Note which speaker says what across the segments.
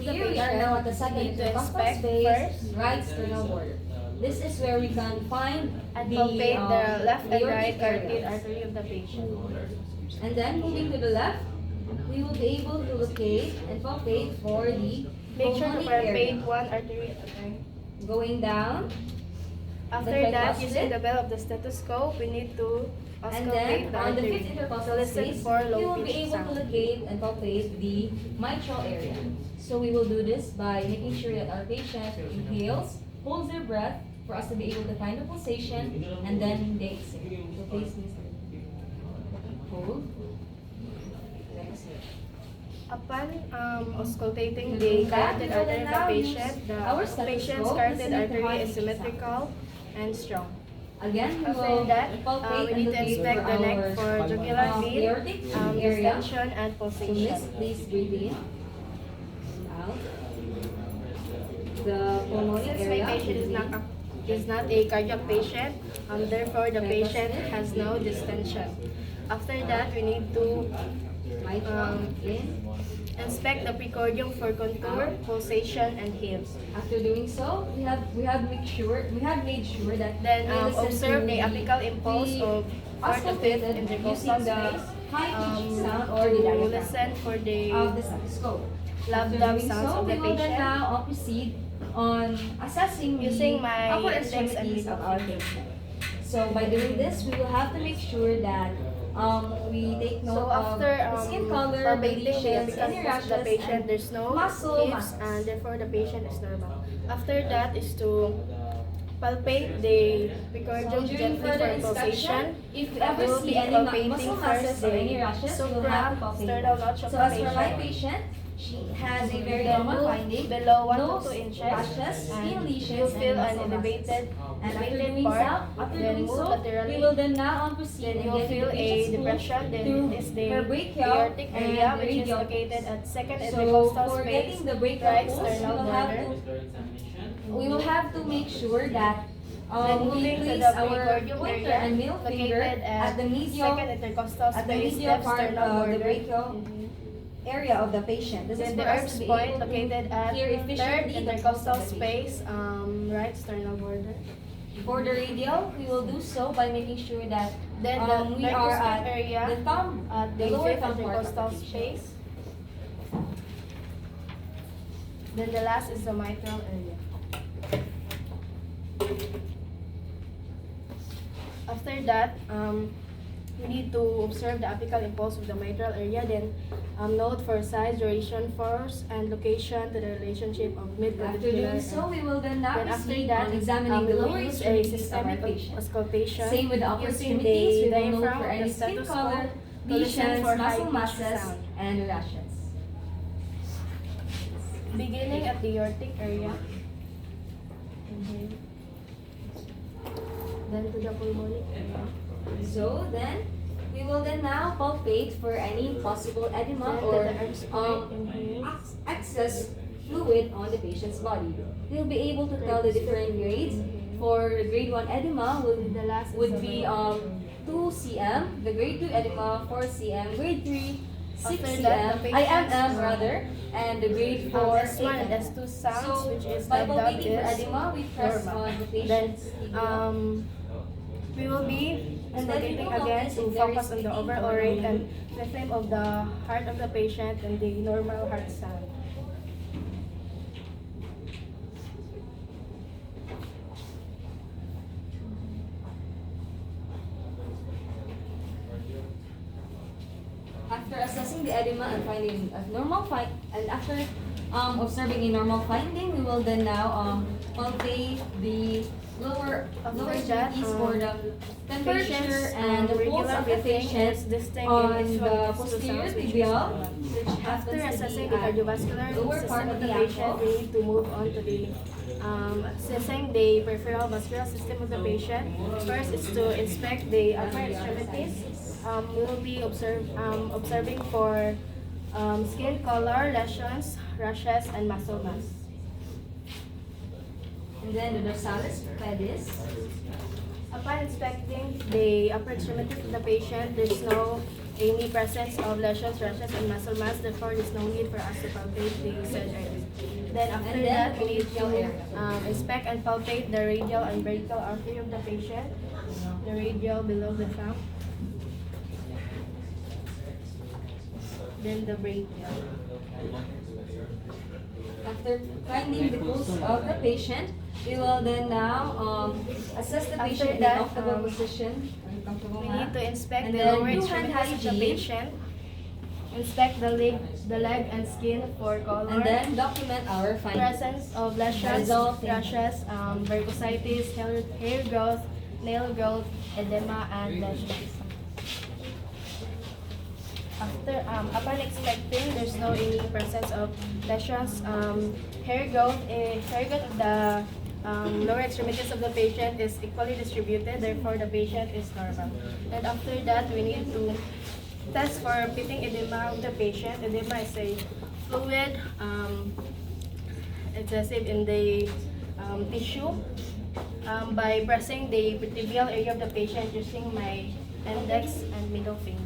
Speaker 1: of the
Speaker 2: Here we are now at the
Speaker 1: patient,
Speaker 2: second
Speaker 1: we need to
Speaker 2: intercostal
Speaker 1: inspect
Speaker 2: space,
Speaker 1: first
Speaker 2: right sternal border. This is where we can find
Speaker 1: and
Speaker 2: the
Speaker 1: palpate the left and right
Speaker 2: aortic
Speaker 1: carotid
Speaker 2: area.
Speaker 1: artery of the patient.
Speaker 2: And then moving to the left, we will be able to locate and palpate for the
Speaker 1: Make sure to
Speaker 2: pulmonary area.
Speaker 1: palpate one artery at a time.
Speaker 2: Going down,
Speaker 1: After
Speaker 2: the
Speaker 1: that,
Speaker 2: tricuspid.
Speaker 1: using the bell of the stethoscope, we need to
Speaker 2: And
Speaker 1: auscultate
Speaker 2: then,
Speaker 1: the
Speaker 2: on the
Speaker 1: artery.
Speaker 2: fifth intercostal
Speaker 1: Listen
Speaker 2: space,
Speaker 1: for
Speaker 2: we
Speaker 1: low
Speaker 2: will be
Speaker 1: pitch
Speaker 2: able to
Speaker 1: sound.
Speaker 2: locate and palpate the mitral area. So we will do this by making sure that our patient inhales, holds their breath for us to be able to find the pulsation, and then they exhale. So please hold. Then exhale.
Speaker 1: Upon auscultating the carotid artery of the patient, the patient's carotid artery is symmetrical and strong.
Speaker 2: Again, we
Speaker 1: After
Speaker 2: will
Speaker 1: that,
Speaker 2: palpate
Speaker 1: we
Speaker 2: and
Speaker 1: need to
Speaker 2: locate
Speaker 1: inspect the neck for jugular vein,
Speaker 2: aortic area.
Speaker 1: distension, and
Speaker 2: So
Speaker 1: pulsation.
Speaker 2: next, please breathe in. Out. The pulmonary
Speaker 1: Since my
Speaker 2: area.
Speaker 1: patient is not a cardiac patient, therefore the patient has no distension. After that, we need to
Speaker 2: Mitral in.
Speaker 1: inspect the precordium for contour, pulsation, and heals.
Speaker 2: After doing so, we have made sure that
Speaker 1: Then
Speaker 2: we listen
Speaker 1: observe
Speaker 2: to
Speaker 1: the apical impulse
Speaker 2: the
Speaker 1: of fourth to fifth
Speaker 2: auscultated
Speaker 1: intercostal
Speaker 2: using the
Speaker 1: space.
Speaker 2: high pitch sound or the
Speaker 1: To
Speaker 2: diaphragm
Speaker 1: listen for
Speaker 2: of
Speaker 1: the
Speaker 2: the stethoscope.
Speaker 1: lab
Speaker 2: After
Speaker 1: dub
Speaker 2: doing
Speaker 1: sounds
Speaker 2: so,
Speaker 1: of the
Speaker 2: we will then
Speaker 1: patient.
Speaker 2: now proceed on assessing
Speaker 1: Using
Speaker 2: the
Speaker 1: my
Speaker 2: upper
Speaker 1: index and
Speaker 2: extremities
Speaker 1: middle
Speaker 2: of our patient. So by doing this, we will have to make sure that we take note
Speaker 1: So after
Speaker 2: of the skin color,
Speaker 1: palpating the
Speaker 2: lesions,
Speaker 1: apical
Speaker 2: any
Speaker 1: impulse of the
Speaker 2: rashes,
Speaker 1: patient,
Speaker 2: and
Speaker 1: there's no
Speaker 2: muscle
Speaker 1: hips,
Speaker 2: masses.
Speaker 1: and therefore the patient is normal. After that is to palpate the precordium
Speaker 2: During
Speaker 1: gently
Speaker 2: further
Speaker 1: for pulsation.
Speaker 2: inspection, if we
Speaker 1: We
Speaker 2: ever
Speaker 1: will
Speaker 2: see
Speaker 1: be
Speaker 2: any
Speaker 1: palpating
Speaker 2: muscle
Speaker 1: first
Speaker 2: masses or
Speaker 1: the
Speaker 2: any rashes, we will have to palpate.
Speaker 1: suprasternal notch of
Speaker 2: So
Speaker 1: the
Speaker 2: as for my
Speaker 1: patient.
Speaker 2: patient, she has a very
Speaker 1: Then
Speaker 2: normal
Speaker 1: move
Speaker 2: finding.
Speaker 1: below 1
Speaker 2: No
Speaker 1: to 2 inches,
Speaker 2: rashes, skin
Speaker 1: and
Speaker 2: lesions,
Speaker 1: you'll feel
Speaker 2: and
Speaker 1: an
Speaker 2: muscle
Speaker 1: elevated,
Speaker 2: masses. And after
Speaker 1: elevated
Speaker 2: doing
Speaker 1: part,
Speaker 2: so,
Speaker 1: then move
Speaker 2: we
Speaker 1: laterally.
Speaker 2: will then now proceed
Speaker 1: Then
Speaker 2: and
Speaker 1: you'll
Speaker 2: get
Speaker 1: feel
Speaker 2: the
Speaker 1: a
Speaker 2: patient's
Speaker 1: depression.
Speaker 2: pulse
Speaker 1: Then
Speaker 2: through
Speaker 1: it is the
Speaker 2: her brachial
Speaker 1: aortic
Speaker 2: and
Speaker 1: area,
Speaker 2: the
Speaker 1: which is
Speaker 2: radial
Speaker 1: located
Speaker 2: pulse.
Speaker 1: at second
Speaker 2: So
Speaker 1: intercostal
Speaker 2: for
Speaker 1: space,
Speaker 2: getting the brachial
Speaker 1: right
Speaker 2: pulse,
Speaker 1: sternal border.
Speaker 2: we will have to make sure that
Speaker 1: Then
Speaker 2: we
Speaker 1: moving to
Speaker 2: place
Speaker 1: the
Speaker 2: our
Speaker 1: precordium
Speaker 2: pointer
Speaker 1: area,
Speaker 2: and middle finger
Speaker 1: located
Speaker 2: at the medial
Speaker 1: second intercostal
Speaker 2: at the
Speaker 1: space,
Speaker 2: medial
Speaker 1: left
Speaker 2: part
Speaker 1: sternal
Speaker 2: of the
Speaker 1: border.
Speaker 2: brachial area of the patient. This is
Speaker 1: Then
Speaker 2: for
Speaker 1: the
Speaker 2: us
Speaker 1: herbs
Speaker 2: to be
Speaker 1: point
Speaker 2: able to
Speaker 1: located at
Speaker 2: hear
Speaker 1: third
Speaker 2: efficiently the
Speaker 1: intercostal
Speaker 2: pulse of the patient.
Speaker 1: space, right sternal border.
Speaker 2: For the radial, we will do so by making sure that
Speaker 1: Then the
Speaker 2: we are
Speaker 1: tricuspid
Speaker 2: at
Speaker 1: area
Speaker 2: the thumb,
Speaker 1: at
Speaker 2: the
Speaker 1: the
Speaker 2: lower
Speaker 1: fifth
Speaker 2: thumb part of
Speaker 1: intercostal
Speaker 2: the patient.
Speaker 1: space. Then the last is the mitral area. After that, we need to observe the apical impulse of the mitral area. Then note for size, duration, force, and location to the relationship of
Speaker 2: After
Speaker 1: mid-clavicular.
Speaker 2: doing so, we will then now
Speaker 1: Then after
Speaker 2: proceed
Speaker 1: that,
Speaker 2: on examining the
Speaker 1: we will
Speaker 2: lower
Speaker 1: use a
Speaker 2: extremities of our
Speaker 1: systemic
Speaker 2: patient.
Speaker 1: auscultation.
Speaker 2: Same with the upper
Speaker 1: using
Speaker 2: extremities,
Speaker 1: the
Speaker 2: we will note
Speaker 1: diaphragm
Speaker 2: for
Speaker 1: of
Speaker 2: any
Speaker 1: the
Speaker 2: skin
Speaker 1: stethoscope
Speaker 2: color,
Speaker 1: to listen
Speaker 2: lesions,
Speaker 1: for
Speaker 2: muscle
Speaker 1: high-pitched
Speaker 2: masses,
Speaker 1: sound.
Speaker 2: and rashes.
Speaker 1: Beginning at the aortic area. Inhale. Then to the pulmonic area.
Speaker 2: So then, we will then now palpate for any possible edema
Speaker 1: Then to
Speaker 2: or
Speaker 1: the herbs point. Inhale.
Speaker 2: excess fluid on the patient's body. We'll be able to tell the different grades. For the grade 1 edema
Speaker 1: The last is
Speaker 2: would
Speaker 1: the
Speaker 2: be
Speaker 1: mitral.
Speaker 2: 2 cm, the grade 2 edema 4 cm, grade 3 6
Speaker 1: After that,
Speaker 2: cm,
Speaker 1: the
Speaker 2: IMM
Speaker 1: patient's,
Speaker 2: rather, and the grade 4
Speaker 1: S1 and
Speaker 2: 8
Speaker 1: S2 sounds,
Speaker 2: So
Speaker 1: which is
Speaker 2: by
Speaker 1: the dub
Speaker 2: palpating for
Speaker 1: is
Speaker 2: edema, we press
Speaker 1: normal.
Speaker 2: on the
Speaker 1: Then
Speaker 2: patient's tibia.
Speaker 1: we will be
Speaker 2: And then we
Speaker 1: rotating
Speaker 2: will
Speaker 1: again
Speaker 2: notice
Speaker 1: to
Speaker 2: if there
Speaker 1: focus
Speaker 2: is
Speaker 1: on the
Speaker 2: leaking
Speaker 1: overall
Speaker 2: or
Speaker 1: rate
Speaker 2: no
Speaker 1: and rhythm of the heart of the patient and the normal heart sound.
Speaker 2: After assessing the edema and finding a normal and after observing a normal finding, we will then now palpate the lower
Speaker 1: After
Speaker 2: extremities
Speaker 1: that,
Speaker 2: for the temperature
Speaker 1: Patient's
Speaker 2: and the pulse
Speaker 1: regular
Speaker 2: of the
Speaker 1: breathing
Speaker 2: patient
Speaker 1: is distinct
Speaker 2: on
Speaker 1: in each one
Speaker 2: the
Speaker 1: of these two
Speaker 2: posterior
Speaker 1: sounds, which is
Speaker 2: tibial,
Speaker 1: normal.
Speaker 2: which
Speaker 1: After
Speaker 2: happens to
Speaker 1: assessing
Speaker 2: be
Speaker 1: the
Speaker 2: at
Speaker 1: cardiovascular
Speaker 2: lower
Speaker 1: system
Speaker 2: part
Speaker 1: of
Speaker 2: of
Speaker 1: the
Speaker 2: the
Speaker 1: patient,
Speaker 2: ankle.
Speaker 1: we need to move on to the assessing the peripheral vascular system of the patient. First is to inspect the upper extremities. We will be observing for skin color, lesions, rashes, and muscle mass.
Speaker 2: And then the dorsalis pedis.
Speaker 1: Upon inspecting the upper extremities of the patient, there's no any presence of lesions, rashes, and muscle mass. Therefore, there's no need for us to palpate the said areas. Then after
Speaker 2: And then
Speaker 1: that, we need
Speaker 2: radial
Speaker 1: to
Speaker 2: area.
Speaker 1: inspect and palpate the radial and brachial artery of the patient, the radial below the thumb, then the brachial.
Speaker 2: After finding the pulse of the patient, we will then now assess the
Speaker 1: After
Speaker 2: patient in
Speaker 1: that,
Speaker 2: a comfortable position. Comfortable
Speaker 1: We
Speaker 2: na.
Speaker 1: need to inspect
Speaker 2: And
Speaker 1: the
Speaker 2: then
Speaker 1: lower
Speaker 2: do hand
Speaker 1: extremities of the
Speaker 2: hygiene.
Speaker 1: patient, inspect the leg and skin for color,
Speaker 2: And then document our findings.
Speaker 1: presence of lesions,
Speaker 2: Result.
Speaker 1: rashes, varicositis, hair growth, nail growth, edema, and lesions. Upon expecting, there's no any presence of lesions, hair growth of the lower extremities of the patient is equally distributed, therefore the patient is normal. And after that, we need to test for pitting edema of the patient. Edema is a fluid excessive in the tissue. By pressing the tibial area of the patient using my index and middle finger.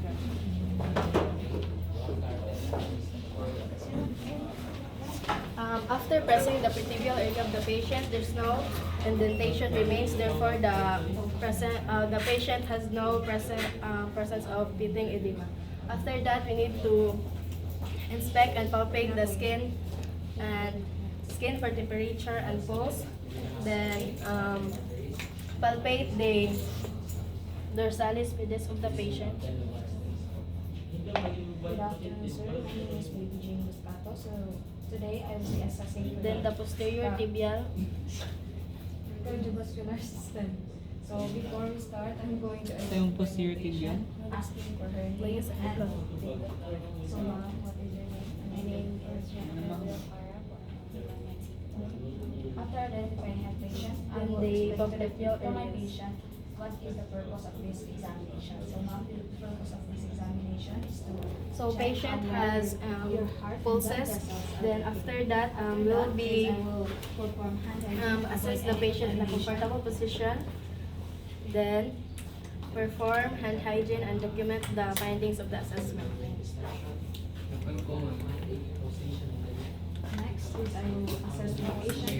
Speaker 1: After pressing the tibial area of the patient, there's no indentation remains. Therefore, the patient has no presence of pitting edema. After that, we need to inspect and palpate the skin for temperature and pulse. Then palpate the dorsalis pedis of the patient.
Speaker 3: Good afternoon, sir. My name is Baby Jane Buscato. So today I will be assessing
Speaker 1: Then the posterior tibial.
Speaker 3: cardiovascular system. So before we start, I'm going to
Speaker 4: Ito yung posterior tibia?
Speaker 3: asking for her name
Speaker 1: Please,
Speaker 3: and
Speaker 1: ito.
Speaker 3: date of birth. So ma'am, what is your name?
Speaker 1: My name is
Speaker 3: After identifying her patient, I
Speaker 1: And
Speaker 3: will
Speaker 1: the
Speaker 3: explain
Speaker 1: popliteal
Speaker 3: to my
Speaker 1: areas.
Speaker 3: patient what is the purpose of this examination. So ma'am, the purpose of this examination is to
Speaker 1: So
Speaker 3: check
Speaker 1: patient
Speaker 3: on
Speaker 1: has
Speaker 3: your heart and blood
Speaker 1: pulses.
Speaker 3: vessels.
Speaker 1: Then after that,
Speaker 3: After
Speaker 1: will
Speaker 3: that,
Speaker 1: be
Speaker 3: I will perform hand hygiene,
Speaker 1: assess
Speaker 3: avoid
Speaker 1: the
Speaker 3: any
Speaker 1: patient in a
Speaker 3: contamination.
Speaker 1: comfortable position. Then perform hand hygiene and document the findings of the assessment.
Speaker 3: Next is I will assess the patient